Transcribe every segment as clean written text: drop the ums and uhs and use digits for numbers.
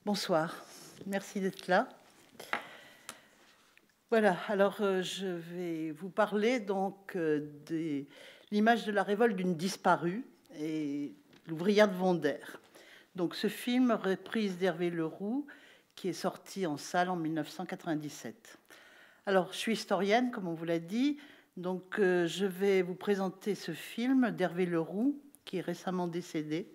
Bonsoir, merci d'être là. Voilà, alors je vais vous parler donc de l'image de la révolte d'une disparue et l'ouvrière de Vonder. Donc ce film, reprise d'Hervé Leroux, qui est sorti en salle en 1997. Alors je suis historienne, comme on vous l'a dit, donc je vais vous présenter ce film d'Hervé Leroux, qui est récemment décédé.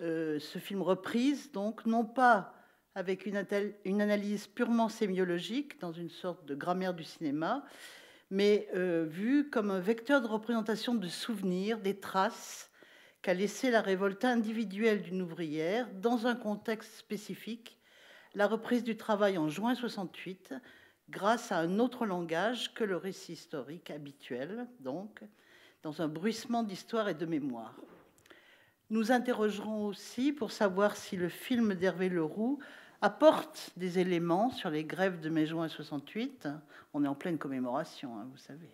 Ce film reprise, donc non pas avec une analyse purement sémiologique, dans une sorte de grammaire du cinéma, mais vu comme un vecteur de représentation de souvenirs, des traces qu'a laissé la révolte individuelle d'une ouvrière dans un contexte spécifique, la reprise du travail en juin 68, grâce à un autre langage que le récit historique habituel, donc, dans un bruissement d'histoire et de mémoire. Nous interrogerons aussi pour savoir si le film d'Hervé Leroux apporte des éléments sur les grèves de mai-juin 68. On est en pleine commémoration, hein, vous savez.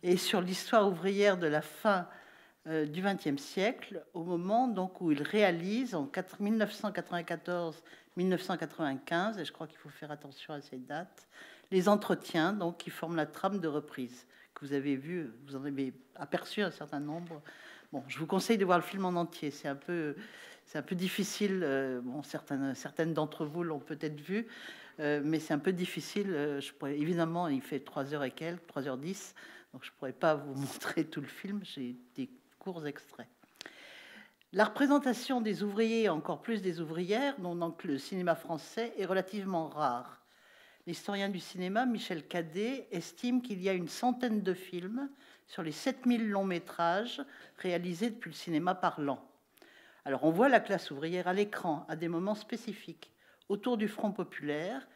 Et sur l'histoire ouvrière de la fin du XXe siècle, au moment donc, où il réalise en 1994-1995, et je crois qu'il faut faire attention à ces dates, les entretiens donc, qui forment la trame de reprise que vous avez vu, vous en avez aperçu un certain nombre. Bon, je vous conseille de voir le film en entier. C'est un peu difficile. Bon, certaines d'entre vous l'ont peut-être vu, mais c'est un peu difficile. Évidemment, il fait 3h et quelques, 3h10, donc je ne pourrais pas vous montrer tout le film. J'ai des courts extraits. La représentation des ouvriers, encore plus des ouvrières, dont donc le cinéma français, est relativement rare. L'historien du cinéma, Michel Cadet, estime qu'il y a une centaine de films sur les 7000 longs métrages réalisés depuis le cinéma parlant. Alors on voit la classe ouvrière à l'écran à des moments spécifiques, autour du Front populaire,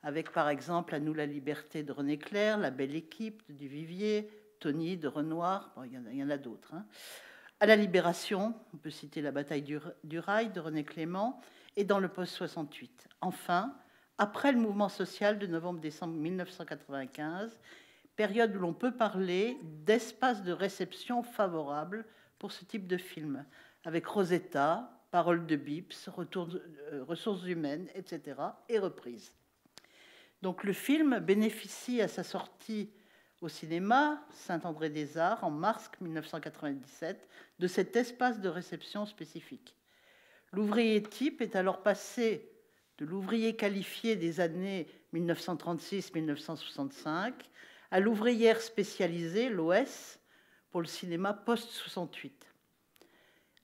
avec par exemple À nous la liberté de René Clair, La belle équipe de Duvivier, Tony de Renoir, bon, il y en a d'autres. Hein. À la Libération, on peut citer La bataille du Rail de René Clément, et dans le post-68. Enfin, après le mouvement social de novembre-décembre 1995, période où l'on peut parler d'espace de réception favorable pour ce type de film, avec Rosetta, Paroles de Bips, ressources humaines, etc., et reprise. Donc le film bénéficie à sa sortie au cinéma Saint-André-des-Arts en mars 1997 de cet espace de réception spécifique. L'ouvrier type est alors passé de l'ouvrier qualifié des années 1936-1965 à l'ouvrière spécialisée, l'OS, pour le cinéma post-68.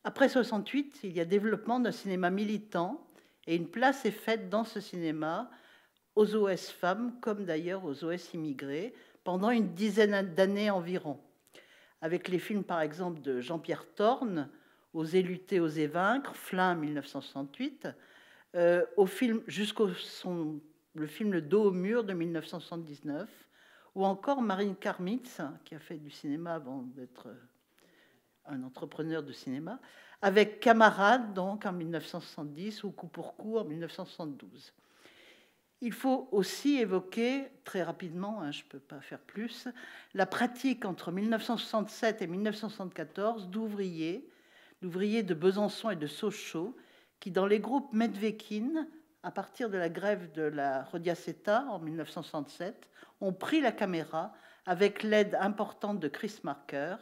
Après 68, il y a développement d'un cinéma militant et une place est faite dans ce cinéma aux OS femmes, comme d'ailleurs aux OS immigrés, pendant une dizaine d'années environ. Avec les films, par exemple, de Jean-Pierre Thorne, Oser lutter, oser vaincre, Flin 1968, au film le film Le dos au mur de 1979, ou encore Marine Karmitz, qui a fait du cinéma avant d'être un entrepreneur de cinéma, avec Camarades, donc en 1970, ou Coup pour coup en 1972. Il faut aussi évoquer, très rapidement, hein, je ne peux pas faire plus, la pratique entre 1967 et 1974 d'ouvriers de Besançon et de Sochaux, qui, dans les groupes Medvekin, à partir de la grève de la Rodiaceta en 1967, ont pris la caméra avec l'aide importante de Chris Marker.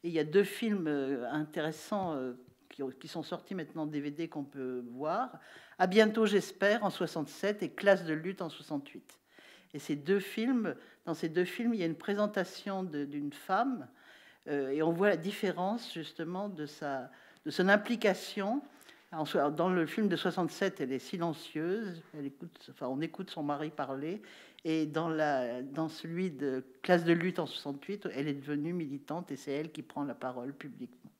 Et il y a deux films intéressants qui sont sortis maintenant en DVD qu'on peut voir. À bientôt, j'espère, en 67, et Classe de lutte en 68. Et ces deux films, dans ces deux films, il y a une présentation d'une femme, et on voit la différence justement de son implication. Dans le film de 67, elle est silencieuse, on écoute son mari parler, et dans celui de Classe de lutte en 68, elle est devenue militante et c'est elle qui prend la parole publiquement.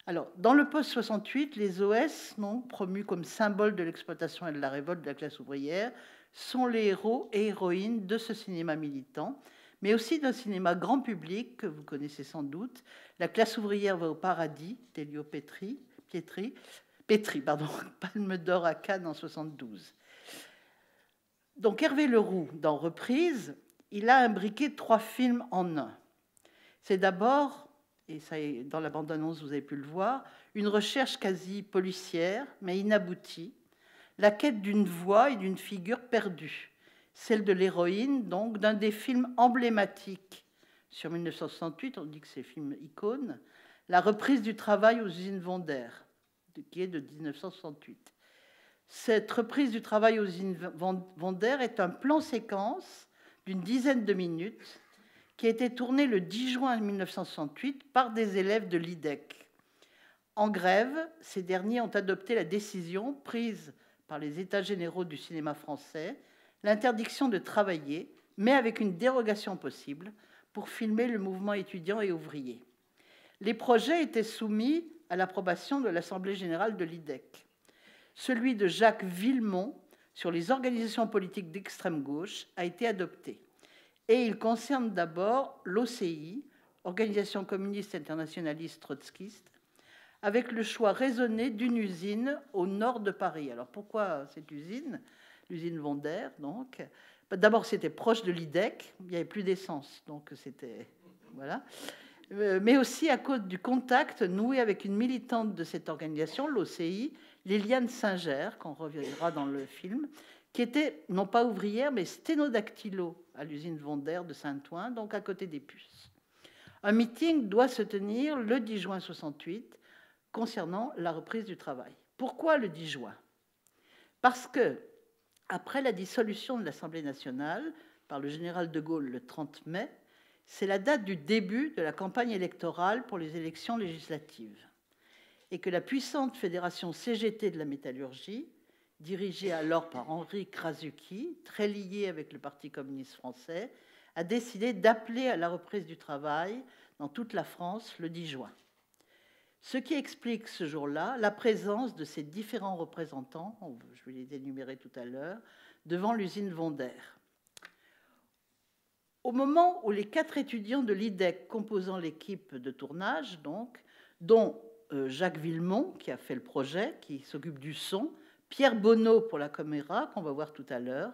Alors, dans le post-68, les OS, promus comme symbole de l'exploitation et de la révolte de la classe ouvrière, sont les héros et héroïnes de ce cinéma militant, mais aussi d'un cinéma grand public que vous connaissez sans doute. La classe ouvrière va au paradis, d'Elio Petri, Palme d'or à Cannes en 72. Donc Hervé Leroux, dans Reprise, il a imbriqué 3 films en un. C'est d'abord, et ça est dans la bande-annonce, vous avez pu le voir, une recherche quasi policière, mais inaboutie, la quête d'une voix et d'une figure perdue, celle de l'héroïne, donc, d'un des films emblématiques sur 1968, on dit que c'est film icône, la reprise du travail aux usines Wonder, qui est de 1968. Cette reprise du travail aux usines Wonder est un plan séquence d'une dizaine de minutes qui a été tourné le 10 juin 1968 par des élèves de l'IDEC. En grève, ces derniers ont adopté la décision prise par les États généraux du cinéma français, l'interdiction de travailler, mais avec une dérogation possible, pour filmer le mouvement étudiant et ouvrier. Les projets étaient soumis à l'approbation de l'Assemblée générale de l'IDEC. Celui de Jacques Villemont sur les organisations politiques d'extrême gauche a été adopté. Et il concerne d'abord l'OCI, Organisation communiste internationaliste trotskiste, avec le choix raisonné d'une usine au nord de Paris. Alors pourquoi cette usine? L'usine Wonder, donc. D'abord, c'était proche de l'IDEC, il n'y avait plus d'essence, donc c'était... Voilà. Mais aussi à cause du contact noué avec une militante de cette organisation, l'OCI, Liliane Singer, qu'on reverra dans le film, qui était non pas ouvrière, mais sténodactylo à l'usine Wonder de Saint-Ouen, donc à côté des Puces. Un meeting doit se tenir le 10 juin 68 concernant la reprise du travail. Pourquoi le 10 juin? Parce que, après la dissolution de l'Assemblée nationale par le général de Gaulle le 30 mai, c'est la date du début de la campagne électorale pour les élections législatives, et que la puissante fédération CGT de la métallurgie, dirigée alors par Henri Krasuki, très lié avec le Parti communiste français, a décidé d'appeler à la reprise du travail dans toute la France le 10 juin. Ce qui explique ce jour-là la présence de ces différents représentants, je vais les énumérer tout à l'heure, devant l'usine Wonder. Au moment où les 4 étudiants de l'IDEC composant l'équipe de tournage, donc, dont Jacques Villemont, qui a fait le projet, qui s'occupe du son, Pierre Bonneau pour la caméra, qu'on va voir tout à l'heure,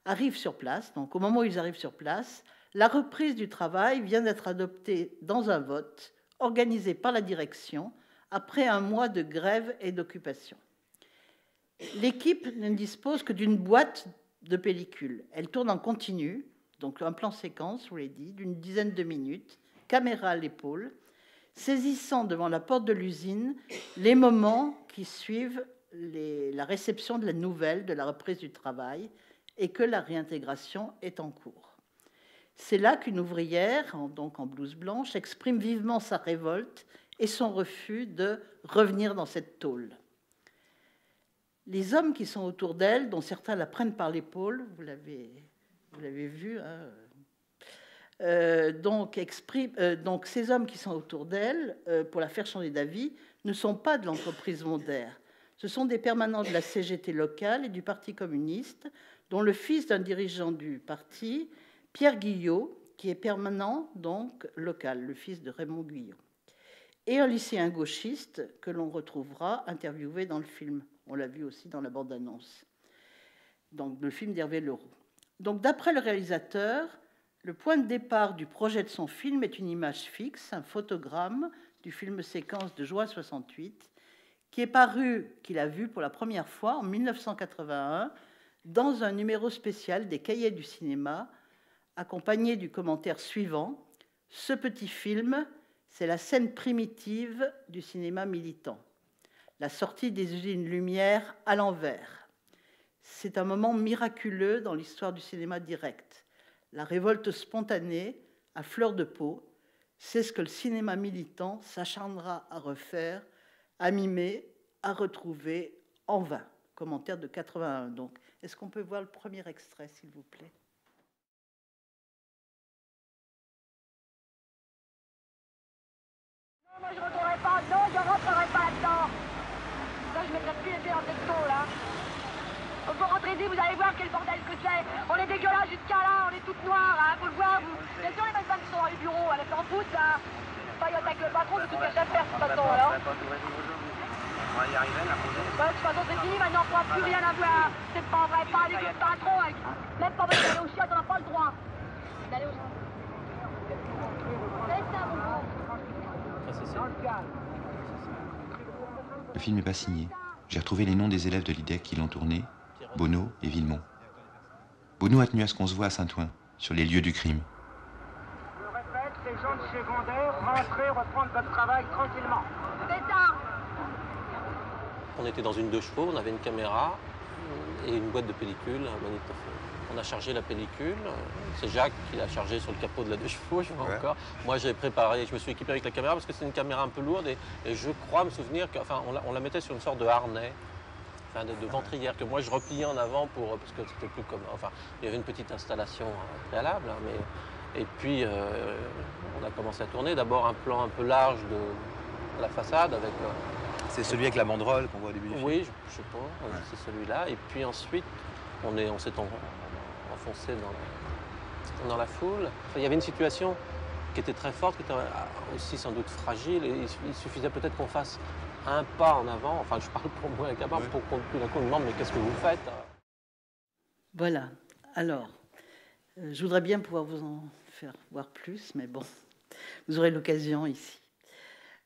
arrivent sur place. Donc, au moment où ils arrivent sur place, la reprise du travail vient d'être adoptée dans un vote organisé par la direction après un mois de grève et d'occupation. L'équipe ne dispose que d'une boîte de pellicule. Elle tourne en continu, donc un plan séquence, je vous l'ai dit, d'une dizaine de minutes, caméra à l'épaule, saisissant devant la porte de l'usine les moments qui suivent la réception de la nouvelle de la reprise du travail et que la réintégration est en cours. C'est là qu'une ouvrière, donc en blouse blanche, exprime vivement sa révolte et son refus de revenir dans cette tôle. Les hommes qui sont autour d'elle, dont certains la prennent par l'épaule, vous l'avez vu, hein, donc ces hommes qui sont autour d'elle, pour la faire changer d'avis, ne sont pas de l'entreprise Wonder. Ce sont des permanents de la CGT locale et du Parti communiste, dont le fils d'un dirigeant du parti, Pierre Guillot, qui est permanent, donc local, le fils de Raymond Guillot, et un lycéen gauchiste que l'on retrouvera interviewé dans le film. On l'a vu aussi dans la bande-annonce, donc le film d'Hervé Leroux. Donc, d'après le réalisateur, le point de départ du projet de son film est une image fixe, un photogramme du film séquence de juin 68, qui est paru, qu'il a vu pour la première fois en 1981 dans un numéro spécial des Cahiers du cinéma, accompagné du commentaire suivant: ce petit film, c'est la scène primitive du cinéma militant, la sortie des usines Lumière à l'envers. C'est un moment miraculeux dans l'histoire du cinéma direct. La révolte spontanée, à fleur de peau, c'est ce que le cinéma militant s'acharnera à refaire, à mimer, à retrouver en vain. Commentaire de 81. Donc, est-ce qu'on peut voir le premier extrait, s'il vous plaît? Non, moi je ne rentrerai pas, non, je ne rentrerai pas là-dedans. Ça, je ne mettrai plus les pieds dans cette tôle, là. Faut rentrer ici, vous allez voir quel bordel que c'est. On est dégueulasse jusqu'à là, on est toutes noires, hein, faut le voir, vous. Bien sûr, les mêmes femmes qui sont dans les bureaux, avec leur foot, là. Payotte avec le patron, c'est tout ce que j'aime faire, de toute façon, alors. On va y arriver, la prochaine. Ouais, de toute façon, c'est fini, maintenant, on ne pourra plus rien avoir. C'est pas vrai, pas avec le patron, avec... Même pas besoin d'aller au chiottes, on n'a pas le droit. D'aller au chiottes. C'est ça, mon gros. Le film n'est pas signé. J'ai retrouvé les noms des élèves de l'IDEC qui l'ont tourné, Bonneau et Villemont. Bonneau a tenu à ce qu'on se voit à Saint-Ouen, sur les lieux du crime. Je répète, les gens de secondaire, rentrez, reprendre votre travail tranquillement. C'est ça. On était dans une 2 chevaux, on avait une caméra et une boîte de pellicule, un magnétophone. On a chargé la pellicule, c'est Jacques qui l'a chargé sur le capot de la 2 chevaux, je vois encore. Moi j'ai préparé, je me suis équipé avec la caméra parce que c'est une caméra un peu lourde et je crois me souvenir qu'on la mettait sur une sorte de harnais, enfin de ventrière que moi je repliais en avant parce que c'était plus comme, enfin il y avait une petite installation préalable, hein, et puis on a commencé à tourner. D'abord un plan un peu large de la façade avec... C'est celui avec la banderole qu'on voit au début du film. Oui, je sais pas, c'est celui-là. Et puis ensuite, on s'est enfoncé dans la foule. Enfin, il y avait une situation qui était très forte, qui était aussi sans doute fragile. Et il suffisait peut-être qu'on fasse un pas en avant. Enfin, je parle pour moi, capable, pour qu'on tout d'un coup me demande mais qu'est-ce que vous faites? Voilà. Alors, je voudrais bien pouvoir vous en faire voir plus, mais bon, vous aurez l'occasion ici.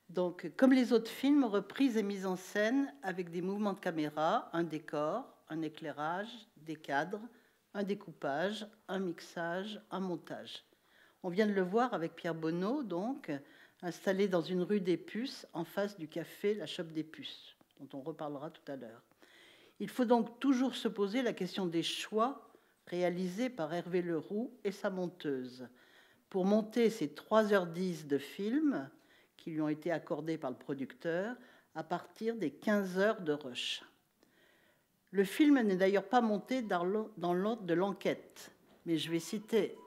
Donc, comme les autres films, reprise et mise en scène avec des mouvements de caméra, un décor, un éclairage, des cadres, un découpage, un mixage, un montage. On vient de le voir avec Pierre Bonneau, donc, installé dans une rue des Puces, en face du café La Chope des Puces, dont on reparlera tout à l'heure. Il faut donc toujours se poser la question des choix réalisés par Hervé Leroux et sa monteuse. Pour monter ces 3h10 de film, qui lui ont été accordés par le producteur à partir des 15 heures de rush. Le film n'est d'ailleurs pas monté dans l'ordre de l'enquête, mais je vais citer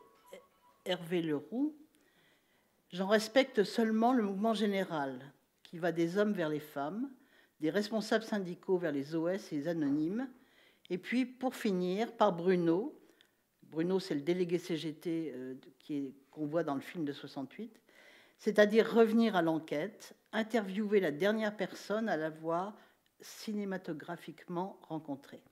Hervé Leroux. J'en respecte seulement le mouvement général, qui va des hommes vers les femmes, des responsables syndicaux vers les OS et les anonymes, et puis, pour finir, par Bruno. Bruno, c'est le délégué CGT qu'on voit dans le film de 68, c'est-à-dire revenir à l'enquête, interviewer la dernière personne à l'avoir cinématographiquement rencontrée.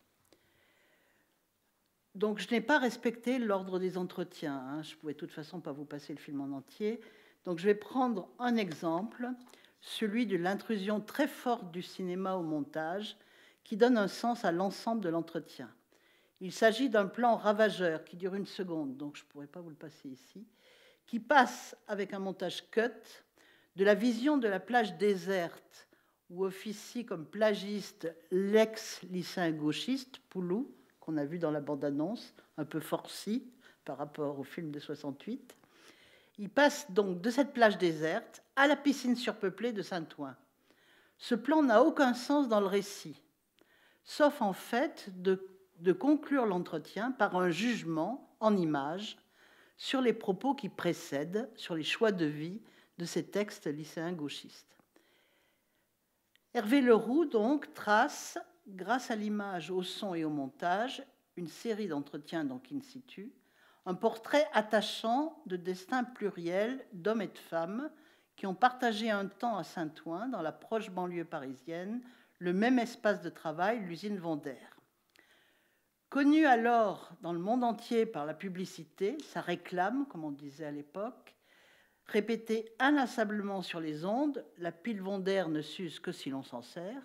Donc, je n'ai pas respecté l'ordre des entretiens, hein. Je ne pouvais de toute façon pas vous passer le film en entier. Donc, je vais prendre un exemple, celui de l'intrusion très forte du cinéma au montage, qui donne un sens à l'ensemble de l'entretien. Il s'agit d'un plan ravageur qui dure 1 seconde, donc je ne pourrais pas vous le passer ici, qui passe avec un montage cut de la vision de la plage déserte où officie comme plagiste l'ex-lycéen gauchiste, Poulou, qu'on a vu dans la bande-annonce, un peu forci par rapport au film de 68. Il passe donc de cette plage déserte à la piscine surpeuplée de Saint-Ouen. Ce plan n'a aucun sens dans le récit, sauf en fait de conclure l'entretien par un jugement en images sur les propos qui précèdent, sur les choix de vie de ces textes lycéens gauchistes. Hervé Leroux, donc, trace, grâce à l'image, au son et au montage, une série d'entretiens donc in situ, un portrait attachant de destins pluriels d'hommes et de femmes qui ont partagé un temps à Saint-Ouen, dans la proche banlieue parisienne, le même espace de travail, l'usine Vendère. Connu alors dans le monde entier par la publicité, sa réclame, comme on disait à l'époque, répétée inlassablement sur les ondes, la pile Vendère ne s'use que si l'on s'en sert.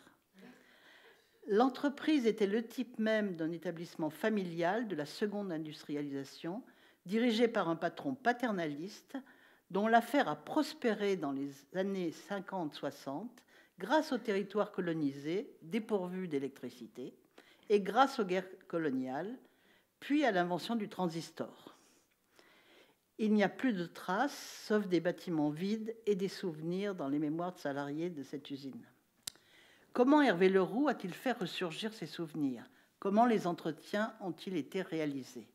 L'entreprise était le type même d'un établissement familial de la seconde industrialisation, dirigé par un patron paternaliste, dont l'affaire a prospéré dans les années 50-60 grâce aux territoires colonisés, dépourvus d'électricité, et grâce aux guerres coloniales, puis à l'invention du transistor. Il n'y a plus de traces, sauf des bâtiments vides et des souvenirs dans les mémoires de salariés de cette usine. Comment Hervé Leroux a-t-il fait ressurgir ces souvenirs? Comment les entretiens ont-ils été réalisés?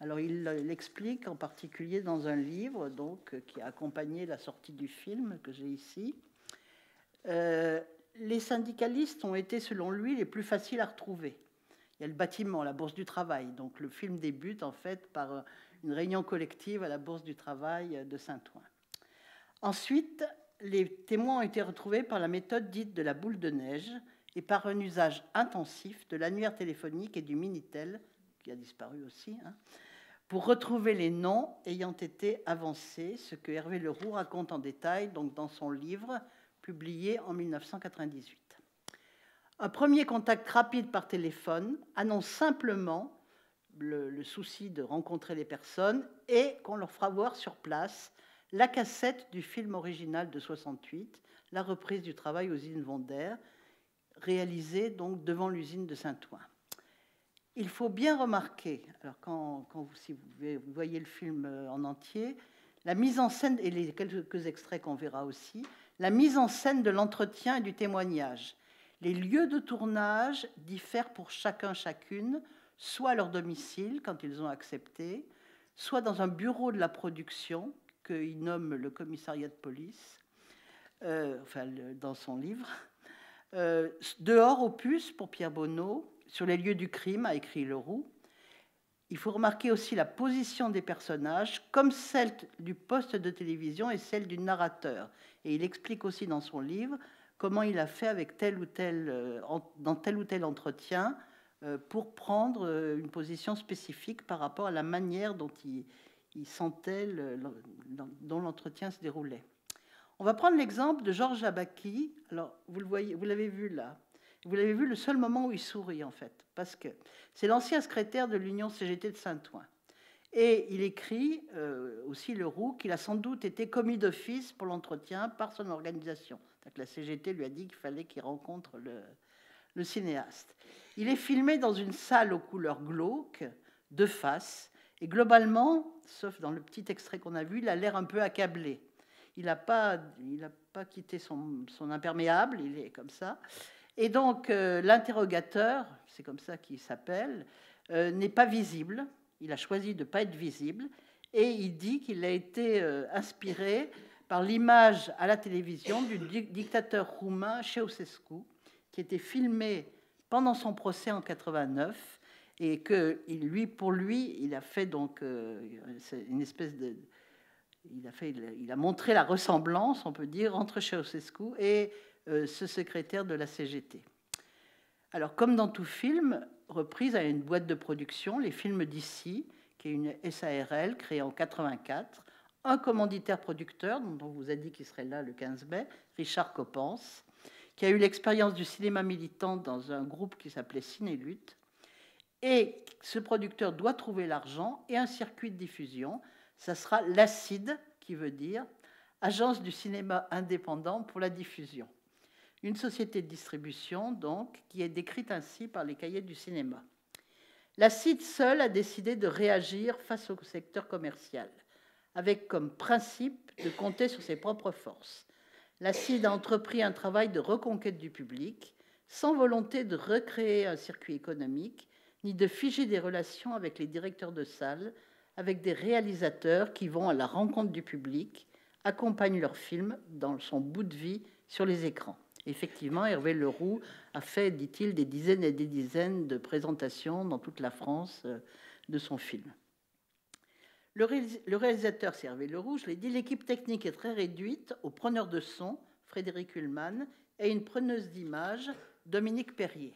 Alors, il l'explique en particulier dans un livre donc, qui a accompagné la sortie du film que j'ai ici. Les syndicalistes ont été, selon lui, les plus faciles à retrouver. Il y a le bâtiment, la Bourse du Travail. Donc, le film débute en fait par une réunion collective à la Bourse du Travail de Saint-Ouen. Ensuite, les témoins ont été retrouvés par la méthode dite de la boule de neige et par un usage intensif de l'annuaire téléphonique et du Minitel, qui a disparu aussi, hein, pour retrouver les noms ayant été avancés, ce que Hervé Leroux raconte en détail donc, dans son livre publié en 1998. Un premier contact rapide par téléphone annonce simplement le souci de rencontrer les personnes et qu'on leur fera voir sur place la cassette du film original de 68, la reprise du travail aux usines Vondaire, réalisée donc devant l'usine de Saint-Ouen. Il faut bien remarquer, alors si vous voyez le film en entier, la mise en scène, et les quelques extraits qu'on verra aussi, la mise en scène de l'entretien et du témoignage. Les lieux de tournage diffèrent pour chacune, soit à leur domicile, quand ils ont accepté, soit dans un bureau de la production, qu'il nomme le commissariat de police, dans son livre. Dehors au puce, pour Pierre Bonneau, sur les lieux du crime, a écrit Leroux. Il faut remarquer aussi la position des personnages, comme celle du poste de télévision et celle du narrateur. Et il explique aussi dans son livre comment il a fait avec dans tel ou tel entretien pour prendre une position spécifique par rapport à la manière dont il sentait dont l'entretien se déroulait. On va prendre l'exemple de Georges Abaki. Alors, vous le voyez, vous l'avez vu là. Vous l'avez vu le seul moment où il sourit, en fait, parce que c'est l'ancien secrétaire de l'Union CGT de Saint-Ouen. Et il écrit aussi Leroux qu'il a sans doute été commis d'office pour l'entretien par son organisation. La CGT lui a dit qu'il fallait qu'il rencontre le cinéaste. Il est filmé dans une salle aux couleurs glauques, de face, et globalement, sauf dans le petit extrait qu'on a vu, il a l'air un peu accablé. Il n'a pas quitté son imperméable, il est comme ça. Et donc, l'interrogateur, c'est comme ça qu'il s'appelle, n'est pas visible. Il a choisi de ne pas être visible. Et il dit qu'il a été inspiré par l'image à la télévision du dictateur roumain Ceausescu, qui était filmé pendant son procès en 89, et que pour lui, il a fait donc une espèce de... Il a montré la ressemblance, on peut dire, entre Ceausescu et ce secrétaire de la CGT. Alors, comme dans tout film, reprise à une boîte de production, les films d'ici, qui est une SARL créée en 84, un commanditaire producteur, dont on vous a dit qu'il serait là le 15 mai, Richard Coppens, qui a eu l'expérience du cinéma militant dans un groupe qui s'appelait Cinélutte. Et ce producteur doit trouver l'argent et un circuit de diffusion. Ça sera l'ACID, qui veut dire Agence du cinéma indépendant pour la diffusion. Une société de distribution, donc, qui est décrite ainsi par les cahiers du cinéma. L'ACID seul a décidé de réagir face au secteur commercial, avec comme principe de compter sur ses propres forces. L'ACID a entrepris un travail de reconquête du public, sans volonté de recréer un circuit économique, ni de figer des relations avec les directeurs de salles, avec des réalisateurs qui vont à la rencontre du public, accompagnent leur film dans son bout de vie sur les écrans. Effectivement, Hervé Leroux a fait, dit-il, des dizaines et des dizaines de présentations dans toute la France de son film. Le réalisateur, c'est Hervé Leroux, je l'ai dit, l'équipe technique est très réduite au preneur de son, Frédéric Ullmann, et une preneuse d'images, Dominique Perrier.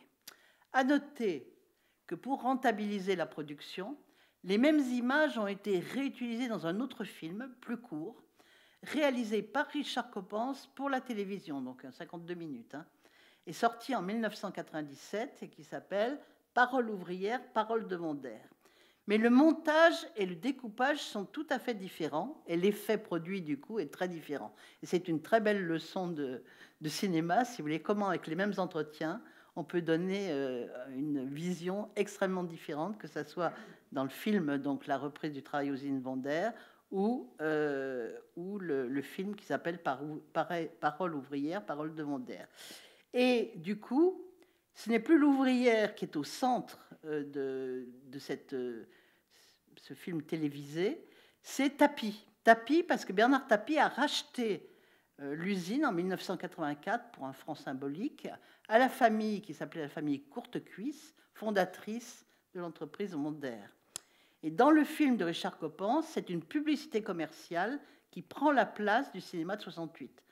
À noter que pour rentabiliser la production, les mêmes images ont été réutilisées dans un autre film, plus court, réalisé par Richard Coppens pour la télévision, donc 52 minutes, et sorti en 1997 et qui s'appelle « Parole ouvrière, parole de Vondaire ». Mais le montage et le découpage sont tout à fait différents et l'effet produit, du coup, est très différent. Et c'est une très belle leçon de cinéma, si vous voulez, comment, avec les mêmes entretiens, on peut donner une vision extrêmement différente, que ce soit dans le film, donc la reprise du travail aux usines Vondaire, ou le film qui s'appelle Parole ouvrière, parole de Vondaire. Et du coup, ce n'est plus l'ouvrière qui est au centre de ce film télévisé, c'est Tapie. Tapie, parce que Bernard Tapie a racheté l'usine en 1984 pour un franc symbolique à la famille qui s'appelait la famille Courtecuisse, fondatrice de l'entreprise Vondaire. Et dans le film de Richard Coppens, c'est une publicité commerciale qui prend la place du cinéma de 68.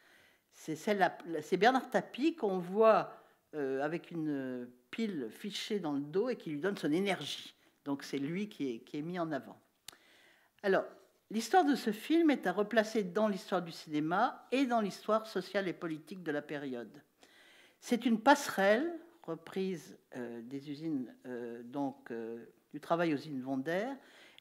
C'est Bernard Tapie qu'on voit avec une pile fichée dans le dos et qui lui donne son énergie. Donc c'est lui qui est mis en avant. Alors, l'histoire de ce film est à replacer dans l'histoire du cinéma et dans l'histoire sociale et politique de la période. C'est une passerelle, reprise des usines, du travail aux usines Wonder,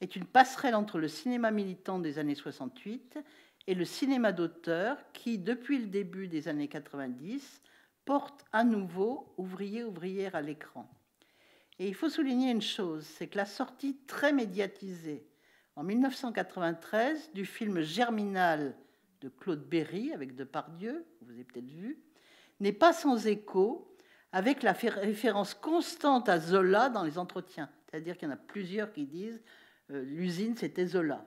est une passerelle entre le cinéma militant des années 68 et le cinéma d'auteur qui, depuis le début des années 90, porte à nouveau ouvriers-ouvrières à l'écran. Et il faut souligner une chose, c'est que la sortie très médiatisée en 1993 du film Germinal de Claude Berry avec Depardieu, vous avez peut-être vu, n'est pas sans écho avec la référence constante à Zola dans les entretiens. C'est-à-dire qu'il y en a plusieurs qui disent l'usine c'était Zola.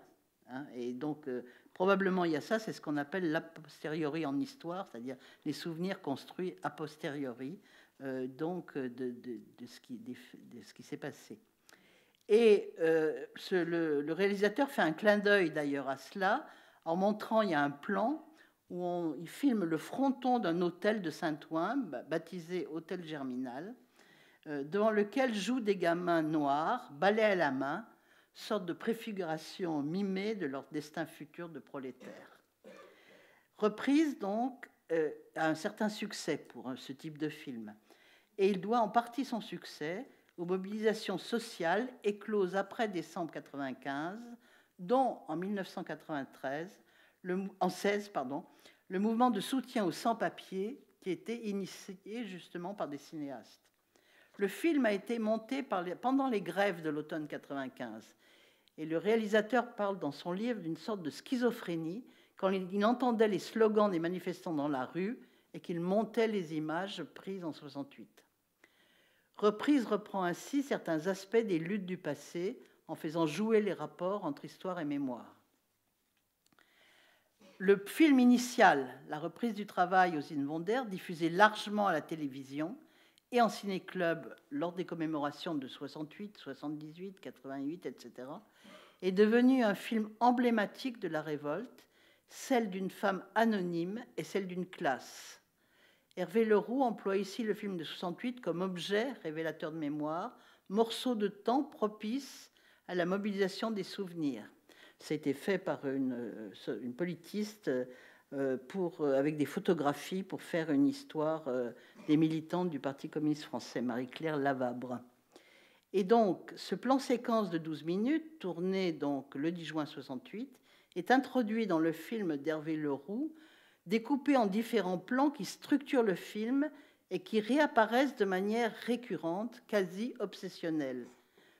Hein, et donc probablement il y a ça, c'est ce qu'on appelle l'a posteriori en histoire, c'est-à-dire les souvenirs construits a posteriori de ce qui s'est passé. Et le réalisateur fait un clin d'œil d'ailleurs à cela en montrant, il y a un plan où il filme le fronton d'un hôtel de Saint-Ouen, baptisé Hôtel Germinal, devant lequel jouent des gamins noirs, balai à la main, sorte de préfiguration mimée de leur destin futur de prolétaires. Reprise donc a un certain succès pour ce type de film. Et il doit en partie son succès aux mobilisations sociales écloses après décembre 1995, dont en 1993, le mouvement de soutien aux sans-papiers qui était initié justement par des cinéastes. Le film a été monté pendant les grèves de l'automne 1995 et le réalisateur parle dans son livre d'une sorte de schizophrénie quand il entendait les slogans des manifestants dans la rue et qu'il montait les images prises en 68. Reprise reprend ainsi certains aspects des luttes du passé en faisant jouer les rapports entre histoire et mémoire. Le film initial, la reprise du travail aux usines Wonder, diffusé largement à la télévision et en ciné-club lors des commémorations de 68, 78, 88, etc., est devenu un film emblématique de la révolte, celle d'une femme anonyme et celle d'une classe. Hervé Leroux emploie ici le film de 68 comme objet révélateur de mémoire, morceau de temps propice à la mobilisation des souvenirs. Ça a été fait par une politiste avec des photographies pour faire une histoire des militantes du Parti communiste français, Marie-Claire Lavabre. Et donc, ce plan séquence de 12 minutes, tourné donc le 10 juin 68, est introduit dans le film d'Hervé Leroux, découpé en différents plans qui structurent le film et qui réapparaissent de manière récurrente, quasi obsessionnelle,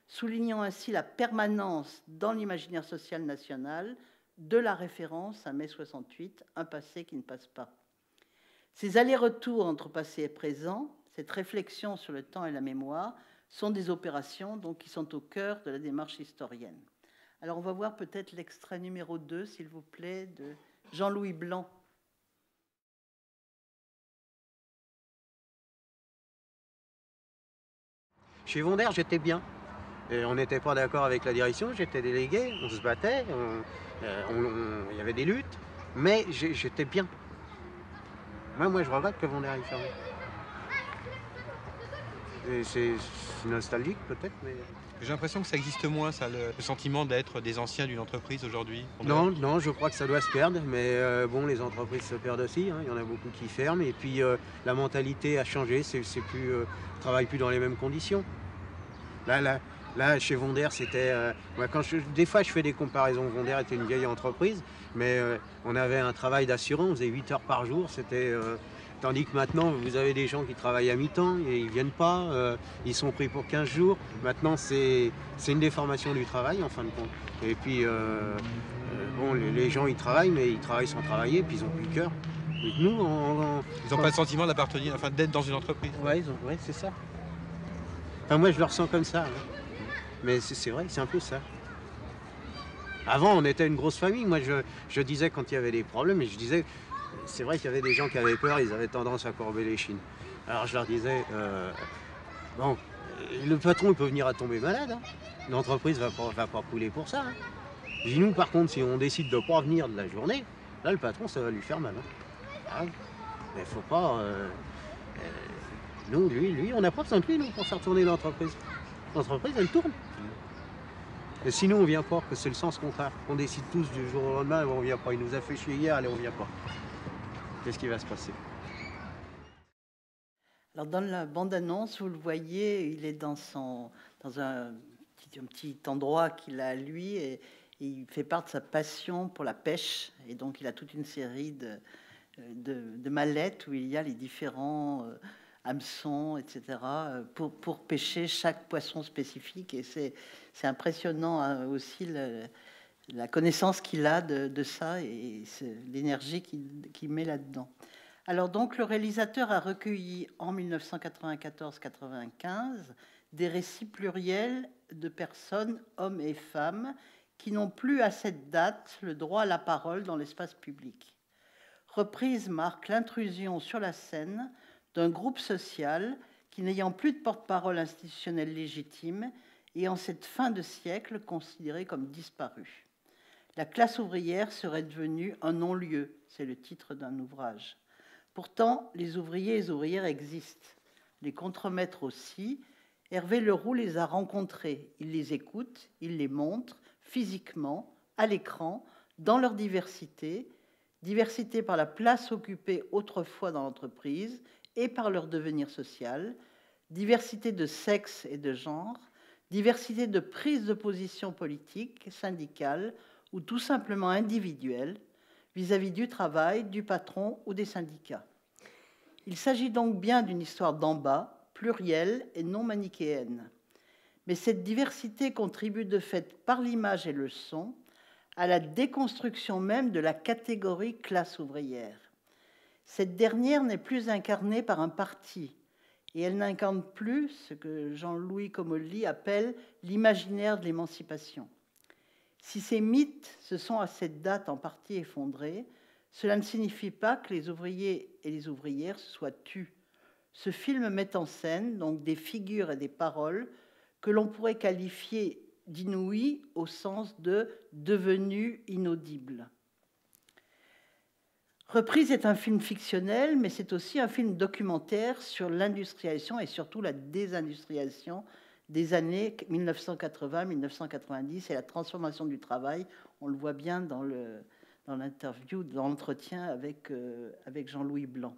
soulignant ainsi la permanence dans l'imaginaire social national de la référence à mai 68, un passé qui ne passe pas. Ces allers-retours entre passé et présent, cette réflexion sur le temps et la mémoire, sont des opérations donc, qui sont au cœur de la démarche historienne. Alors on va voir peut-être l'extrait numéro 2, s'il vous plaît, de Jean-Louis Blanc. Chez Wonder, j'étais bien. Et on n'était pas d'accord avec la direction, j'étais délégué, on se battait, il y avait des luttes, mais j'étais bien. Moi, je regrette que Wonder ait fermé. C'est nostalgique peut-être, mais... J'ai l'impression que ça existe moins, ça, le sentiment d'être des anciens d'une entreprise aujourd'hui. Non, je crois que ça doit se perdre, mais bon, les entreprises se perdent aussi, hein, il y en a beaucoup qui ferment, et puis la mentalité a changé, on ne travaille plus dans les mêmes conditions. Là, chez Wonder, c'était... des fois, je fais des comparaisons. Wonder était une vieille entreprise, mais on avait un travail d'assurant, on faisait 8 heures par jour. Tandis que maintenant, vous avez des gens qui travaillent à mi-temps et ils ne viennent pas. Ils sont pris pour 15 jours. Maintenant, c'est une déformation du travail, en fin de compte. Et puis, bon, les gens, ils travaillent, mais ils travaillent sans travailler, puis ils n'ont plus le cœur. Et nous, ils n'ont pas le sentiment d'appartenir, enfin, d'être dans une entreprise. Ouais, c'est ça. Enfin, moi, je le ressens comme ça. Hein. Mais c'est vrai, c'est un peu ça. Avant, on était une grosse famille. Moi, je disais quand il y avait des problèmes, et je disais, c'est vrai qu'il y avait des gens qui avaient peur, ils avaient tendance à courber les chines. Alors je leur disais, bon, le patron il peut venir à tomber malade. Hein. L'entreprise va pas couler pour ça. Hein. Dis nous, par contre, si on décide de ne pas venir de la journée, là, le patron, ça va lui faire mal. Hein. Ah, mais il ne faut pas... nous, lui, on n'a pas besoin de lui, nous, pour faire tourner l'entreprise. L'entreprise, elle tourne. Et sinon, on ne vient pas, que c'est le sens contraire. On décide tous du jour au lendemain, on ne vient pas. Il nous a fait chier hier, allez, on ne vient pas. Qu'est-ce qui va se passer? Alors dans la bande-annonce, vous le voyez, il est dans un petit endroit qu'il a à lui et il fait part de sa passion pour la pêche. Et donc il a toute une série de mallettes où il y a les différents hameçons, etc., pour pêcher chaque poisson spécifique. Et c'est impressionnant hein, aussi la connaissance qu'il a de ça et l'énergie qu'il met là-dedans. Alors donc, le réalisateur a recueilli en 1994-95 des récits pluriels de personnes, hommes et femmes, qui n'ont plus à cette date le droit à la parole dans l'espace public. Reprise marque l'intrusion sur la scène d'un groupe social qui, n'ayant plus de porte-parole institutionnelle légitime, et en cette fin de siècle considéré comme disparu. La classe ouvrière serait devenue un non-lieu, c'est le titre d'un ouvrage. Pourtant, les ouvriers et les ouvrières existent. Les contremaîtres aussi. Hervé Leroux les a rencontrés. Il les écoute, il les montre physiquement, à l'écran, dans leur diversité. Diversité par la place occupée autrefois dans l'entreprise et par leur devenir social. Diversité de sexe et de genre. Diversité de prise de position politique, syndicale ou tout simplement individuelle vis-à-vis du travail, du patron ou des syndicats. Il s'agit donc bien d'une histoire d'en bas, plurielle et non manichéenne. Mais cette diversité contribue de fait par l'image et le son à la déconstruction même de la catégorie classe ouvrière. Cette dernière n'est plus incarnée par un parti et elle n'incarne plus ce que Jean-Louis Comolli appelle l'imaginaire de l'émancipation. Si ces mythes se sont à cette date en partie effondrés, cela ne signifie pas que les ouvriers et les ouvrières se soient tus. Ce film met en scène donc des figures et des paroles que l'on pourrait qualifier d'inouïes au sens de devenues inaudibles. Reprise est un film fictionnel, mais c'est aussi un film documentaire sur l'industrialisation et surtout la désindustrialisation des années 1980-1990 et la transformation du travail. On le voit bien dans l'interview, dans l'entretien avec Jean-Louis Blanc.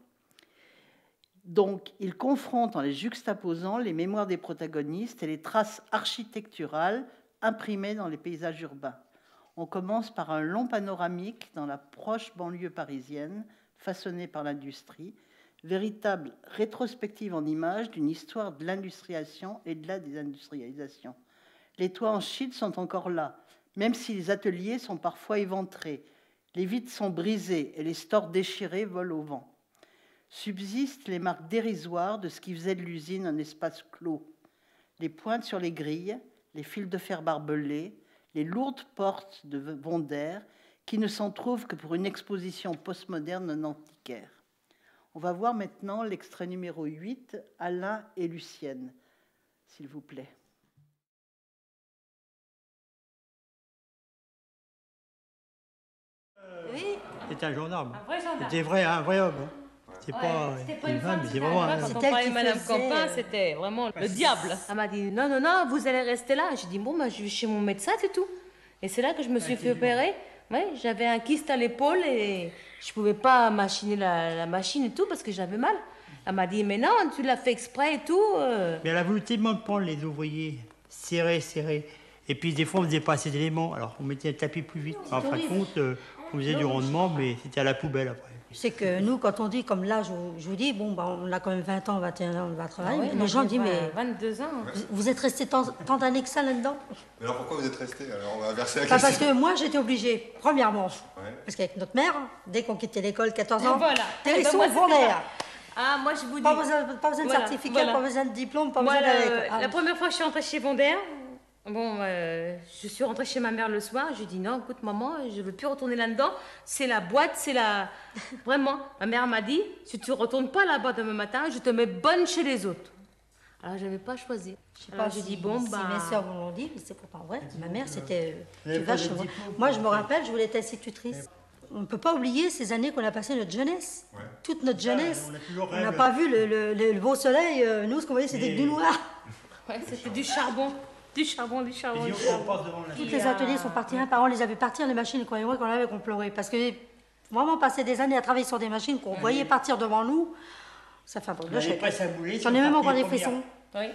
Donc, il confronte en les juxtaposant les mémoires des protagonistes et les traces architecturales imprimées dans les paysages urbains. On commence par un long panoramique dans la proche banlieue parisienne, façonnée par l'industrie, véritable rétrospective en images d'une histoire de l'industrialisation et de la désindustrialisation. Les toits en shit sont encore là, même si les ateliers sont parfois éventrés. Les vitres sont brisées et les stores déchirés volent au vent. Subsistent les marques dérisoires de ce qui faisait de l'usine un espace clos. Les pointes sur les grilles, les fils de fer barbelés, les lourdes portes de Bondère qui ne s'en trouvent que pour une exposition postmoderne non antiquaire. On va voir maintenant l'extrait numéro 8, Alain et Lucienne, s'il vous plaît. Oui. C'était un gendarme. Un vrai gendarme. C'était un vrai homme. C'est Ouais, pas une femme, mais c'est vraiment un homme. Quand on parlait Madame Campin, c'était vraiment le diable. Elle m'a dit non, non, non, vous allez rester là. J'ai dit bon, bah, je vais chez mon médecin, c'est tout. Et c'est là que je me suis fait opérer. Ouais, j'avais un kyste à l'épaule et je pouvais pas machiner la machine et tout parce que j'avais mal. Elle m'a dit mais non, tu l'as fait exprès et tout. Mais elle a voulu tellement prendre les ouvriers, serré. Et puis des fois on faisait pas assez d'éléments, alors on mettait le tapis plus vite. En fin de compte, on faisait du rendement, mais c'était à la poubelle après. C'est que nous, quand on dit, comme là, je vous dis, bon, bah, on a quand même 20 ans, 21 ans, on va travailler. Ah ouais, les gens disent, mais 22 ans. Vous êtes resté tant d'années que ça là-dedans? Mais alors pourquoi vous êtes resté? Alors on va verser la question. question. Parce que moi, j'étais obligée, premièrement, parce qu'avec notre mère, dès qu'on quittait l'école, 14 ans, voilà. Téléson Vendère. Ah, moi, je vous dis... Pas besoin de certificat, pas besoin de diplôme, pas besoin de... La première fois que je suis rentrée chez Vendère, bon, je suis rentrée chez ma mère le soir, je lui ai dit non, écoute maman, je ne veux plus retourner là-dedans, c'est la boîte, c'est la... Vraiment, ma mère m'a dit, si tu ne retournes pas là-bas demain matin, je te mets bonne chez les autres. Alors, je n'avais pas choisi. Je sais pas si mes soeurs vous l'ont dit, mais c'est pourtant vrai. Ma mère, c'était... Moi, je me rappelle, je voulais être institutrice. On ne peut pas oublier ces années qu'on a passées notre jeunesse. Ouais. Toute notre jeunesse. On n'a pas vu le beau soleil. Nous, ce qu'on voyait, c'était du noir. Ouais, c'était du charbon. Du charbon. Tous les ateliers sont partis un par an. On les avait partir, les machines, croyez-moi qu'on avait, qu'on pleurait. Parce que vraiment, passer des années à travailler sur des machines qu'on voyait partir devant nous, Ça fait un peu On avait presque à bouler, J'en ai c'est même encore parti des frissons. Oui.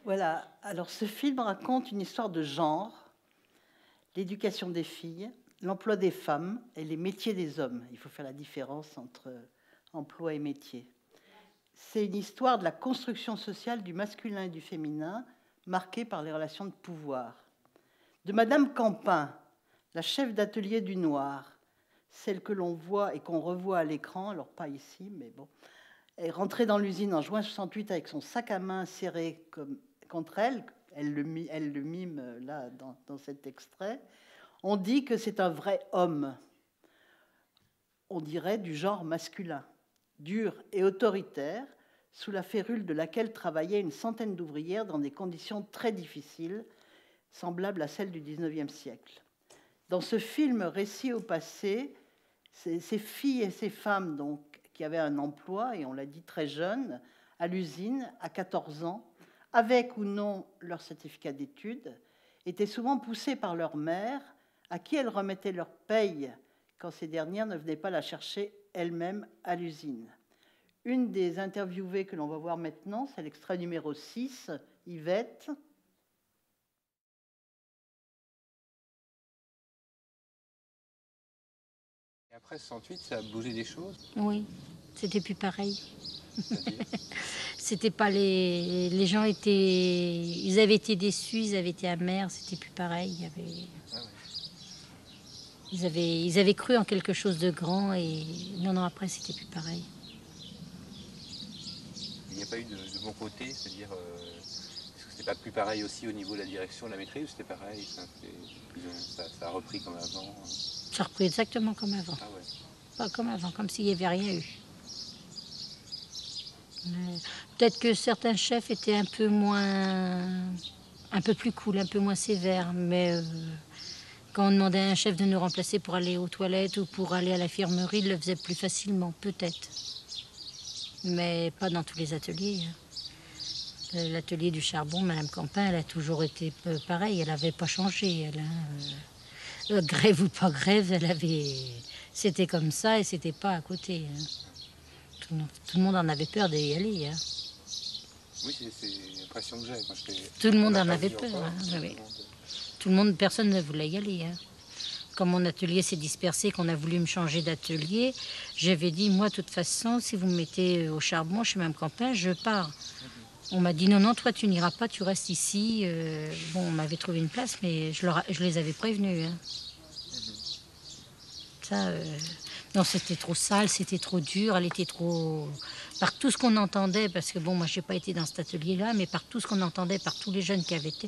Voilà, alors ce film raconte une histoire de genre, l'éducation des filles, l'emploi des femmes et les métiers des hommes. Il faut faire la différence entre emploi et métier. C'est une histoire de la construction sociale du masculin et du féminin, marquée par les relations de pouvoir. De Madame Campin, la chef d'atelier du Noir, celle que l'on voit et qu'on revoit à l'écran, alors pas ici, mais bon, est rentrée dans l'usine en juin 68 avec son sac à main serré contre elle. Elle le mime là dans cet extrait. On dit que c'est un vrai homme, on dirait du genre masculin, dur et autoritaire, sous la férule de laquelle travaillaient une centaine d'ouvrières dans des conditions très difficiles, semblables à celles du XIXe siècle. Dans ce film récit au passé, ces filles et ces femmes donc, qui avaient un emploi, et on l'a dit très jeunes, à l'usine, à 14 ans, avec ou non leur certificat d'études, étaient souvent poussées par leur mère, à qui elles remettaient leur paye quand ces dernières ne venaient pas la chercher elles-mêmes à l'usine. Une des interviewées que l'on va voir maintenant, c'est l'extrait numéro 6, Yvette. Et après 68, ça a bougé des choses? Oui, c'était plus pareil. C'était pas les gens ils avaient été déçus, ils avaient été amers, c'était plus pareil. Il y avait... Ils avaient cru en quelque chose de grand et non, après, c'était plus pareil. Il n'y a pas eu de bon côté, c'est-à-dire, est-ce que c'était pas plus pareil aussi au niveau de la direction, de la maîtrise, ou c'était pareil, ça a repris comme avant? Ça a repris exactement comme avant. Ah ouais. Pas comme avant, comme s'il n'y avait rien eu. Peut-être que certains chefs étaient un peu plus cool, un peu moins sévères, mais quand on demandait à un chef de nous remplacer pour aller aux toilettes ou pour aller à l'infirmerie, il le faisait plus facilement, peut-être. Mais pas dans tous les ateliers. L'atelier du charbon, Madame Campin, elle a toujours été pareille, elle n'avait pas changé. Grève ou pas grève, c'était comme ça et c'était pas à côté. Tout le monde en avait peur d'y aller. Oui, c'est l'impression que j'ai quand j'étais... Tout le monde en avait peur. Oui. Tout le monde, personne ne voulait y aller. Comme mon atelier s'est dispersé, qu'on a voulu me changer d'atelier, j'avais dit, moi, de toute façon, si vous me mettez au charbon chez Mme Campin, je pars. On m'a dit, non, non, toi, tu n'iras pas, tu restes ici. Bon, on m'avait trouvé une place, mais je les avais prévenus. Ça, non, c'était trop sale, c'était trop dur, elle était trop... Par tout ce qu'on entendait, parce que bon, moi, je n'ai pas été dans cet atelier-là, mais par tout ce qu'on entendait, par tous les jeunes qui avaient été,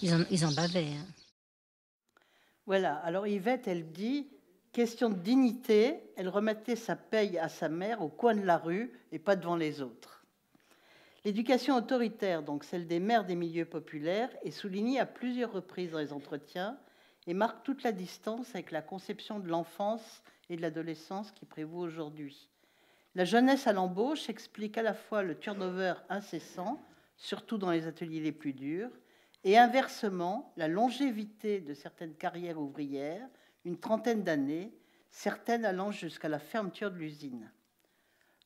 ils en bavaient. Voilà, alors Yvette, elle dit, question de dignité, elle remettait sa paye à sa mère au coin de la rue et pas devant les autres. L'éducation autoritaire, donc celle des mères des milieux populaires, est soulignée à plusieurs reprises dans les entretiens et marque toute la distance avec la conception de l'enfance et de l'adolescence qui prévaut aujourd'hui. La jeunesse à l'embauche explique à la fois le turnover incessant, surtout dans les ateliers les plus durs, et inversement, la longévité de certaines carrières ouvrières, une trentaine d'années, certaines allant jusqu'à la fermeture de l'usine.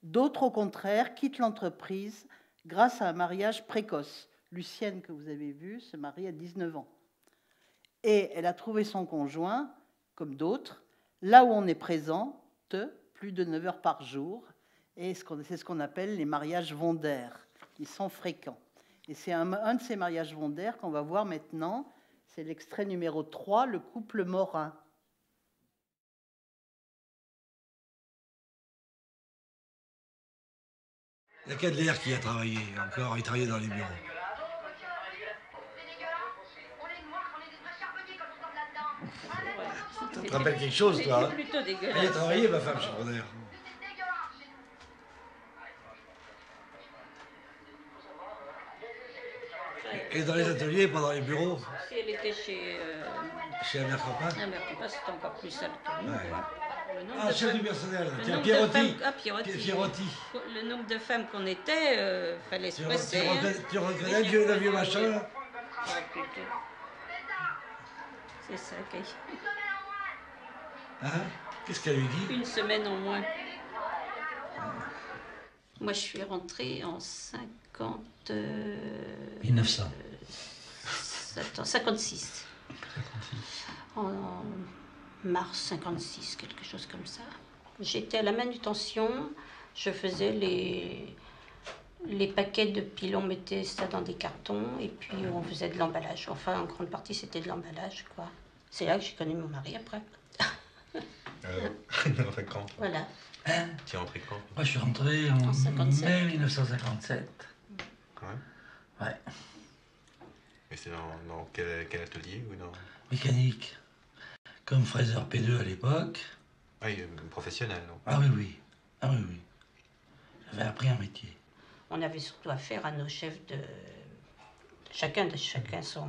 D'autres, au contraire, quittent l'entreprise grâce à un mariage précoce. Lucienne, que vous avez vue, se marie à 19 ans. Et elle a trouvé son conjoint, comme d'autres, là où on est présente, plus de 9 heures par jour, et c'est ce qu'on appelle les mariages vondaires. Ils sont fréquents. Et c'est un de ces mariages vondaires qu'on va voir maintenant, c'est l'extrait numéro 3, le couple Morin. Il y a Cadler qui a travaillé encore, il travaillait dans les bureaux. Tu te rappelles quelque chose, toi? Elle a travaillé, ma femme, chez Bronner. Et dans les ateliers, pas dans les bureaux? Si elle était chez la mère Campin? La mère Campin, c'était encore plus sale que nous. Ah, chef du personnel, tiens, Pierrotti. Pierrotti. Le nombre de femmes qu'on était, fallait se presser. Tu reconnais le vieux machin, là? C'est ça, Kay. Hein? Qu'est-ce qu'elle lui dit? Une semaine en moins. Moi, je suis rentrée en 1900. 56. En mars 56, quelque chose comme ça. J'étais à la manutention, je faisais les paquets de piles, on mettait ça dans des cartons et puis on faisait de l'emballage. Enfin, en grande partie, c'était de l'emballage, quoi. C'est là que j'ai connu mon mari après. Rentré quand? Voilà. Hein? Tu es rentré quand? Moi, je suis rentré en 57. mai 1957. Ouais. Ouais. Et c'est dans quel atelier ou dans... Mécanique. Comme fraiseur P2 à l'époque. Oui, professionnel, non? Ah oui, oui. Ah oui, oui. J'avais appris un métier. On avait surtout affaire à nos chefs de... Chacun son...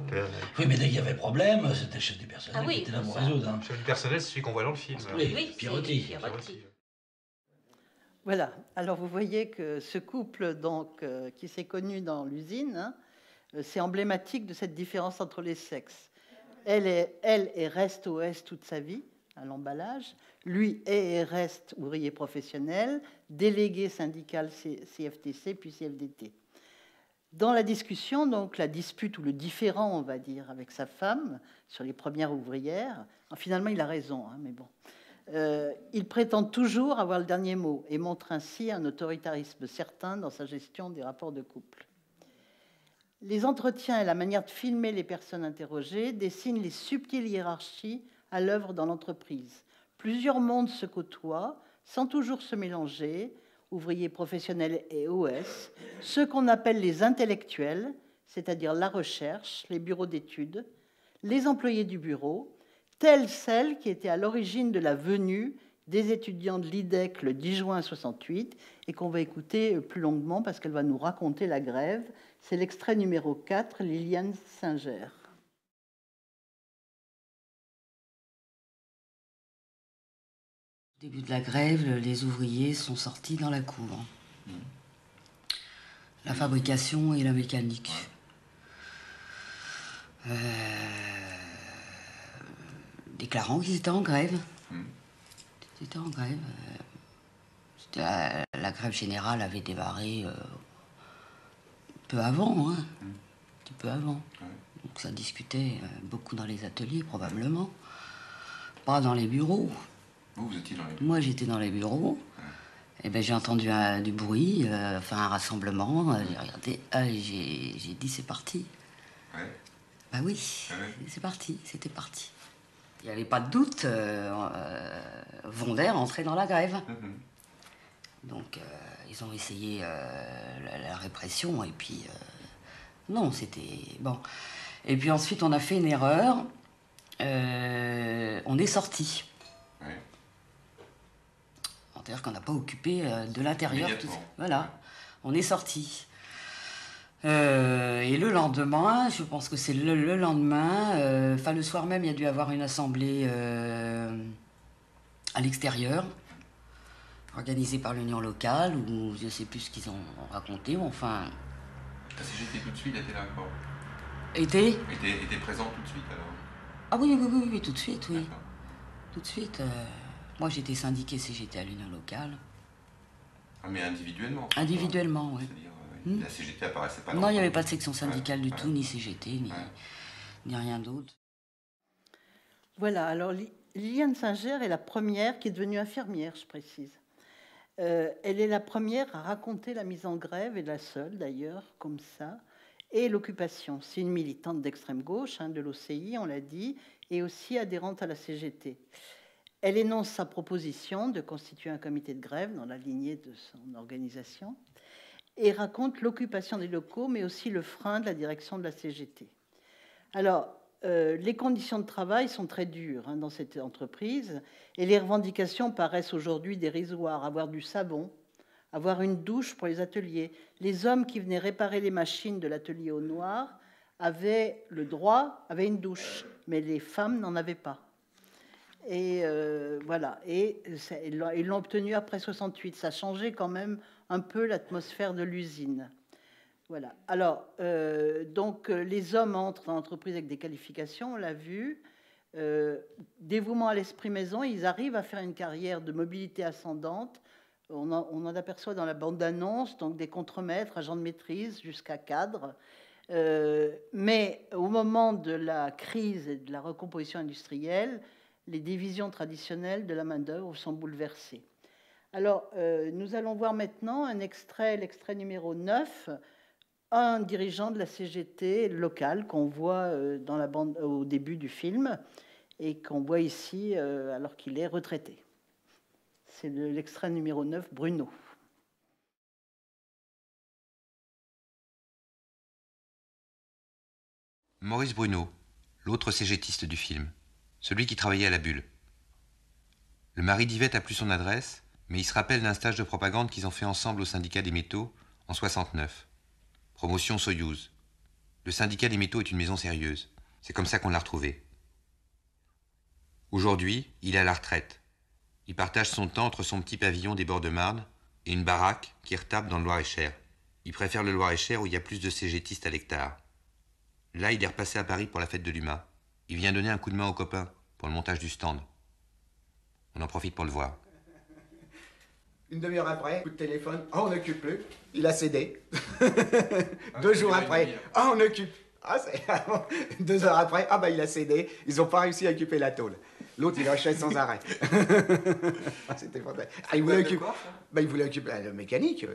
Oui, mais dès qu'il y avait problème, c'était le chef du personnel Ah oui, qui était là pour ça. résoudre. Hein. Le chef du personnel, c'est celui qu'on voit dans le film. Oui, Pierotti. Voilà. Alors vous voyez que ce couple donc, qui s'est connu dans l'usine, hein, c'est emblématique de cette différence entre les sexes. Elle est reste OS toute sa vie, à l'emballage. Lui est et reste ouvrier professionnel, délégué syndical CFTC, puis CFDT. Dans la discussion, donc la dispute ou le différend, on va dire, avec sa femme sur les premières ouvrières, finalement il a raison, hein, mais bon. Il prétend toujours avoir le dernier mot et montre ainsi un autoritarisme certain dans sa gestion des rapports de couple. Les entretiens et la manière de filmer les personnes interrogées dessinent les subtiles hiérarchies à l'œuvre dans l'entreprise. Plusieurs mondes se côtoient sans toujours se mélanger, ouvriers professionnels et OS, ceux qu'on appelle les intellectuels, c'est-à-dire la recherche, les bureaux d'études, les employés du bureau, telle celle qui était à l'origine de la venue des étudiants de l'IDEC le 10 juin 68 et qu'on va écouter plus longuement parce qu'elle va nous raconter la grève. C'est l'extrait numéro 4, Liliane Singer. Au début de la grève, les ouvriers sont sortis dans la cour. La fabrication et la mécanique. Déclarant qu'ils étaient en grève. Ils étaient en grève. La grève générale avait démarré peu avant, hein. Un petit peu avant. Donc ça discutait beaucoup dans les ateliers, probablement. Pas dans les bureaux. Vous étiez dans les bureaux? Moi, j'étais dans les bureaux. Et ben, j'ai entendu du bruit, enfin un rassemblement. J'ai regardé, j'ai dit c'est parti. Ouais. Bah oui, c'est parti, c'était parti. Il n'y avait pas de doute, Vonder entrait dans la grève. Donc, ils ont essayé la répression, et puis... non, c'était... Bon. Et puis ensuite, on a fait une erreur. On est sorti. Ouais. C'est-à-dire qu'on n'a pas occupé de l'intérieur. Voilà, on est sorti. Et le lendemain, je pense que c'est le lendemain, enfin le soir même, il y a dû avoir une assemblée à l'extérieur, organisée par l'Union locale, ou je ne sais plus ce qu'ils ont raconté, enfin... La CGT tout de suite était là encore? Était présente tout de suite alors? Ah oui, tout de suite, oui. Tout de suite. Moi j'étais syndiquée CGT à l'Union locale. Ah mais individuellement? Individuellement, oui. La CGT apparaissait pas? Non, il n'y avait pas de section syndicale du tout, ni CGT, ni rien d'autre. Voilà, alors Liliane Singer est la première qui est devenue infirmière, je précise. Elle est la première à raconter la mise en grève, et la seule d'ailleurs, comme ça, et l'occupation. C'est une militante d'extrême gauche, de l'OCI, on l'a dit, et aussi adhérente à la CGT. Elle énonce sa proposition de constituer un comité de grève dans la lignée de son organisation, et raconte l'occupation des locaux, mais aussi le frein de la direction de la CGT. Alors, les conditions de travail sont très dures dans cette entreprise, et les revendications paraissent aujourd'hui dérisoires. Avoir du savon, avoir une douche pour les ateliers. Les hommes qui venaient réparer les machines de l'atelier au noir avaient le droit, avaient une douche, mais les femmes n'en avaient pas. Et voilà, et ils l'ont obtenu après 68. Ça a changé quand même un peu l'atmosphère de l'usine. Voilà. Alors, donc, les hommes entrent dans l'entreprise avec des qualifications, on l'a vu. Dévouement à l'esprit maison, ils arrivent à faire une carrière de mobilité ascendante, On en aperçoit dans la bande-annonce, donc des contremaîtres, agents de maîtrise, jusqu'à cadres. Mais au moment de la crise et de la recomposition industrielle, les divisions traditionnelles de la main-d'œuvre sont bouleversées. Alors, nous allons voir maintenant un extrait, l'extrait numéro 9, un dirigeant de la CGT locale qu'on voit dans la bande, au début du film et qu'on voit ici alors qu'il est retraité. C'est l'extrait numéro 9, Bruno. Maurice Bruno, l'autre cégétiste du film, celui qui travaillait à la Bulle. Le mari d'Yvette a plus son adresse, mais il se rappelle d'un stage de propagande qu'ils ont fait ensemble au syndicat des métaux en 69. Promotion Soyouz. Le syndicat des métaux est une maison sérieuse. C'est comme ça qu'on l'a retrouvé. Aujourd'hui, il est à la retraite. Il partage son temps entre son petit pavillon des bords de Marne et une baraque qui retape dans le Loir-et-Cher. Il préfère le Loir-et-Cher où il y a plus de cégétistes à l'hectare. Là, il est repassé à Paris pour la fête de l'UMA. Il vient donner un coup de main aux copains pour le montage du stand. On en profite pour le voir. Une demi-heure après, coup de téléphone, oh, on n'occupe plus, il a cédé. 2 jours après, oh, on occupe. Ah, 2 heures après, ah bah il a cédé, ils n'ont pas réussi à occuper la tôle. L'autre, il enchaîne sans arrêt. C'était fantastique. Ah, il voulait occuper le mécanique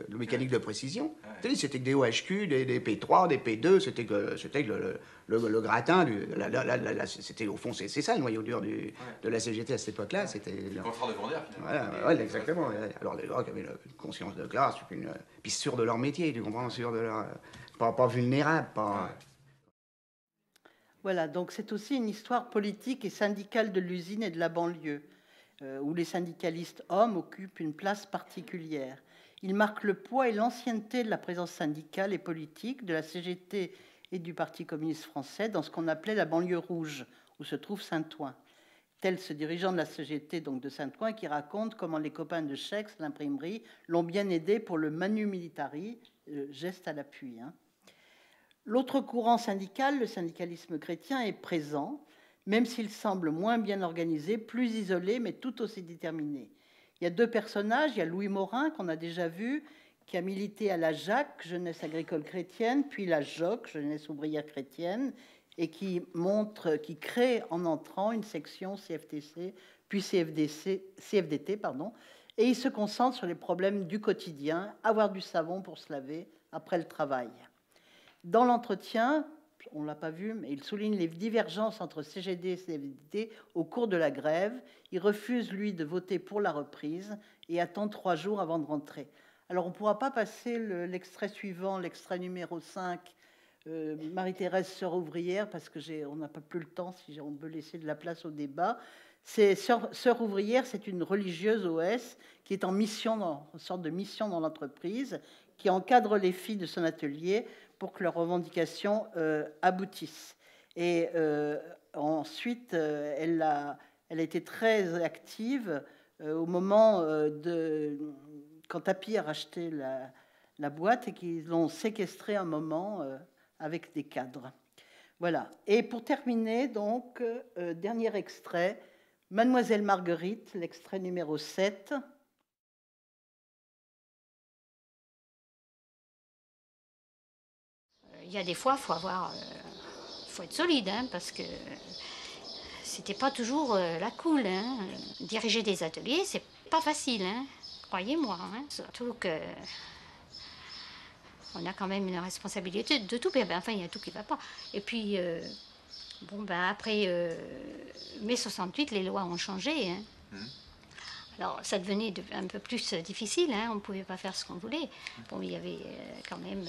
de précision. Ouais. C'était que des OHQ, des P3, des P2, c'était que le gratin. C'était au fond, c'est ça le noyau dur de la CGT à cette époque-là. C'était le confort de Vendée, finalement. Voilà, ouais, exactement. Alors les gens qui avaient une conscience de classe, puis sûrs de leur métier, tu comprends, sûrs de leur. Pas vulnérables, pas. Ouais. Voilà, donc c'est aussi une histoire politique et syndicale de l'usine et de la banlieue, où les syndicalistes hommes occupent une place particulière. Ils marquent le poids et l'ancienneté de la présence syndicale et politique de la CGT et du Parti communiste français dans ce qu'on appelait la banlieue rouge, où se trouve Saint-Ouen. Tel ce dirigeant de la CGT, donc de Saint-Ouen, qui raconte comment les copains de Chex, l'imprimerie, l'ont bien aidé pour le manu militari, geste à l'appui. L'autre courant syndical, le syndicalisme chrétien, est présent, même s'il semble moins bien organisé, plus isolé, mais tout aussi déterminé. Il y a 2 personnages, il y a Louis Morin, qu'on a déjà vu, qui a milité à la JAC, Jeunesse agricole chrétienne, puis la JOC, Jeunesse ouvrière chrétienne, et qui crée en entrant une section CFTC, puis CFDT, et il se concentre sur les problèmes du quotidien, avoir du savon pour se laver après le travail. Dans l'entretien, on ne l'a pas vu, mais il souligne les divergences entre CGD et CFDT au cours de la grève. Il refuse, lui, de voter pour la reprise et attend 3 jours avant de rentrer. Alors, on ne pourra pas passer l'extrait suivant, l'extrait numéro 5, Marie-Thérèse, sœur ouvrière, parce qu'on n'a pas plus le temps, si on peut laisser de la place au débat. Sœur ouvrière, c'est une religieuse OS qui est en mission, une sorte de mission dans l'entreprise, qui encadre les filles de son atelier pour que leurs revendications aboutissent. Et ensuite, elle a été très active au moment quand Tapi a racheté la boîte et qu'ils l'ont séquestrée un moment avec des cadres. Voilà. Et pour terminer, donc, dernier extrait, Mademoiselle Marguerite, l'extrait numéro 7. Il y a des fois, faut être solide, parce que c'était pas toujours la cool. Diriger des ateliers, c'est pas facile, croyez-moi. Surtout que on a quand même une responsabilité de tout. Enfin, il y a tout qui va pas. Et puis, après mai 68, les lois ont changé. Alors, ça devenait un peu plus difficile, on ne pouvait pas faire ce qu'on voulait. Bon, il y avait quand même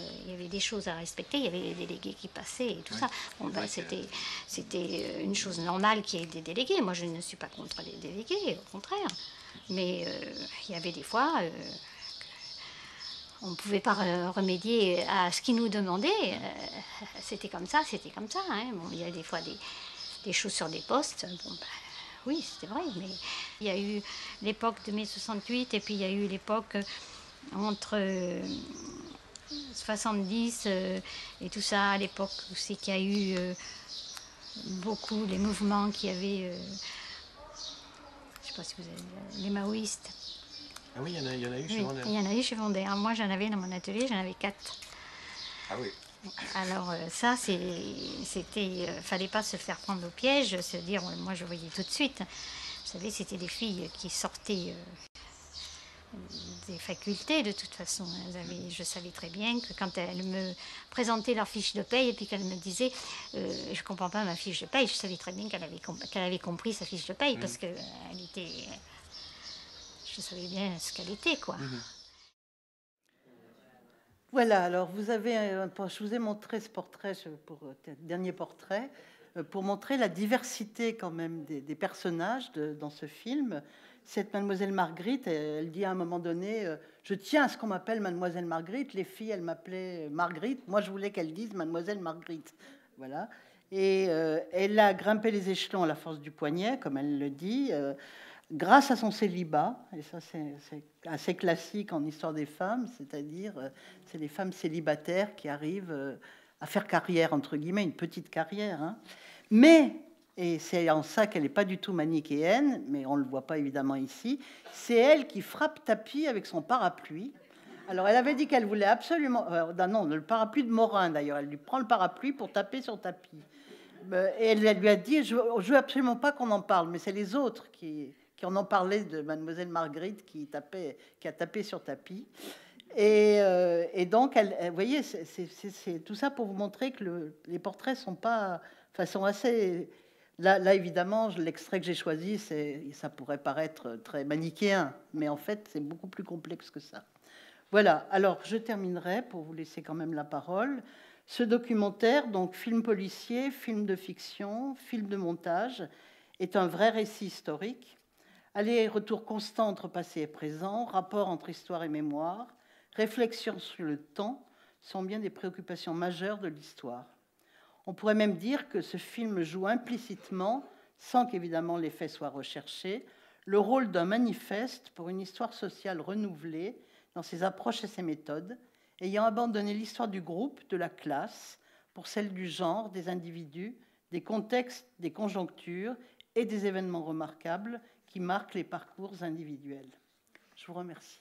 des choses à respecter, il y avait les délégués qui passaient et tout ça. C'était une chose normale qu'il y ait des délégués. Moi, je ne suis pas contre les délégués, au contraire. Mais il y avait des fois, on ne pouvait pas remédier à ce qu'ils nous demandaient. C'était comme ça. Bon, il y a des fois des choses sur des postes. Oui, c'était vrai, mais il y a eu l'époque de mai 68 et puis il y a eu l'époque entre 70 et tout ça, à l'époque où c'est qu'il y a eu beaucoup les mouvements qui avaient, je ne sais pas si vous avez les maoïstes. Ah oui, il y en a eu chez Oui, Vendée. il y en a eu chez Vendée. Alors, moi, j'en avais dans mon atelier, j'en avais 4. Ah oui. Alors ça, c'était... fallait pas se faire prendre au piège, se dire, moi je voyais tout de suite. Vous savez, c'était des filles qui sortaient des facultés de toute façon. Je savais très bien que quand elles me présentaient leur fiche de paye et puis qu'elles me disaient je comprends pas ma fiche de paye, je savais très bien qu'elle avait compris sa fiche de paye parce que elle était... Je savais bien ce qu'elle était, quoi. Voilà, alors vous avez, je vous ai montré ce portrait pour dernier portrait pour montrer la diversité quand même des personnages dans ce film. Cette mademoiselle Marguerite, elle dit à un moment donné, je tiens à ce qu'on m'appelle mademoiselle Marguerite. Les filles, elles m'appelaient Marguerite. Moi, je voulais qu'elles disent mademoiselle Marguerite. Voilà. Et elle a grimpé les échelons à la force du poignet, comme elle le dit. Grâce à son célibat, et ça c'est assez classique en histoire des femmes, c'est-à-dire c'est les femmes célibataires qui arrivent à faire carrière, entre guillemets, une petite carrière. Hein. Mais, et c'est en ça qu'elle n'est pas du tout manichéenne, mais on ne le voit pas évidemment ici, c'est elle qui frappe tapis avec son parapluie. Alors elle avait dit qu'elle voulait absolument... non, le parapluie de Morin d'ailleurs, elle lui prend le parapluie pour taper sur tapis. Et elle lui a dit, je veux absolument pas qu'on en parle, mais c'est les autres qui en ont parlé de mademoiselle Marguerite qui a tapé sur tapis. Et donc, vous voyez, c'est tout ça pour vous montrer que les portraits sont pas, enfin, sont assez... Là, évidemment, l'extrait que j'ai choisi, ça pourrait paraître très manichéen, mais en fait, c'est beaucoup plus complexe que ça. Voilà, alors je terminerai pour vous laisser quand même la parole. Ce documentaire, donc film policier, film de fiction, film de montage, est un vrai récit historique. Aller-retour constant entre passé et présent, rapport entre histoire et mémoire, réflexion sur le temps sont bien des préoccupations majeures de l'histoire. On pourrait même dire que ce film joue implicitement, sans qu'évidemment les faits soient recherchés, le rôle d'un manifeste pour une histoire sociale renouvelée dans ses approches et ses méthodes, ayant abandonné l'histoire du groupe, de la classe, pour celle du genre, des individus, des contextes, des conjonctures et des événements remarquables qui marquent les parcours individuels. Je vous remercie.